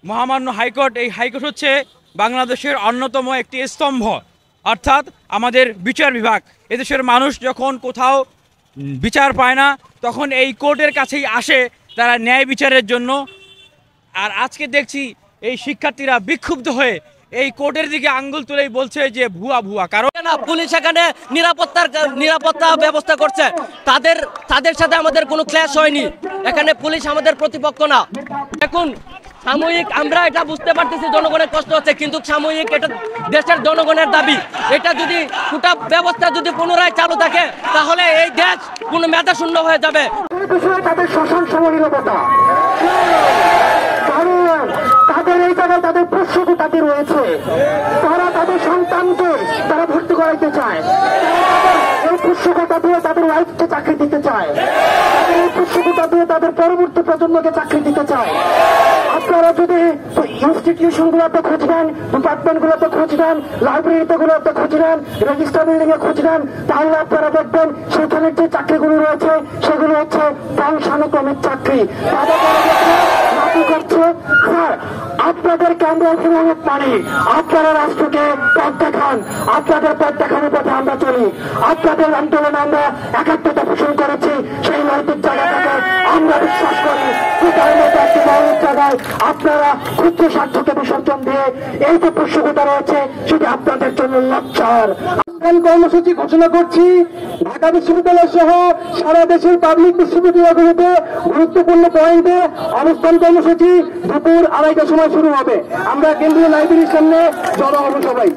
মহামান্য হাইকোর্ট, এই হাইকোর্ট হচ্ছে বাংলাদেশের অন্যতম একটি স্তম্ভ, অর্থাৎ আমাদের বিচার বিভাগ। এদেশের মানুষ যখন কোথাও বিচার পায় না তখন এই কোর্টের কাছেই আসে তারা ন্যায় বিচারের জন্য। আর আজকে দেখছি এই শিক্ষার্থীরা বিক্ষুব্ধ হয়ে এই কোর্টের দিকে আঙ্গুল তুলেই বলছে যে ভুয়া ভুয়া। কারণ পুলিশ এখানে নিরাপত্তা ব্যবস্থা করছে, তাদের সাথে আমাদের কোনো ক্ল্যাশ হয়নি। এখানে পুলিশ আমাদের প্রতিপক্ষ না। এখন সাময়িক আমরা এটা বুঝতে পারতেছি জনগণের কষ্ট হচ্ছে, কিন্তু সাময়িক এটা দেশের জনগণের দাবি। এটা যদি গোটা ব্যবস্থা যদি পুনরায় চালু থাকে তাহলে এই দেশ কোনো মেধা শূন্য হয়ে যাবে। তাদের শাসন সমনীলতা, তাদের এই জায়গায় তাদের প্রশ্ন তাদের রয়েছে, তারা তাদের সন্তানকে তারা ভর্তি করাইতে চায়, এই পুষ্যকতা দিয়ে তাদের ওয়াইফকে চাকরি দিতে চায়, তাদের এই পুষ্যকতা দিয়ে তাদের পরবর্তী প্রজন্মকে চাকরি দিতে চায়। আপনারা যদি ইনস্টিটিউশন গুলোতে খোঁজ নেন, ডিপার্টমেন্ট গুলোতে খোঁজ নেন, লাইব্রেরিতে গুলোতে খোঁজ নেন, রেজিস্টার বিল্ডিং এ খোঁজ নেন, তাহলে আপনারা দেখবেন সেখানে যে চাকরিগুলো রয়েছে সেগুলো হচ্ছে বংশানুক্রমিক চাকরি। তাদের করছে আপনাদের কেন্দ্রের হিমায়ত মানি, আপনারা রাষ্ট্রকে পথ দেখান, আপনাদের পথ দেখানোর পথে আমরা চলি। আপনাদের আন্দোলনে আমরা একাত্মতা পোষণ করেছি, সেই নৈতিক জায়গা থেকে আমরা বিশ্বাস করি জায়গায় আপনারা ক্ষুদ্র স্বার্থকে বিসর্জন দিয়ে এই যে পুষ্যকতা রয়েছে সেটি আপনাদের জন্য লজ্জার। কর্মসূচি ঘোষণা করছি ঢাকা বিশ্ববিদ্যালয় সহ সারা দেশের পাবলিক বিশ্ববিদ্যালয়গুলোতে গুরুত্বপূর্ণ পয়েন্টে অবস্থান কর্মসূচি দুপুর 2:30টার সময় শুরু হবে। আমরা কেন্দ্রীয় লাইব্রেরির সামনে জড়ো হব সবাই।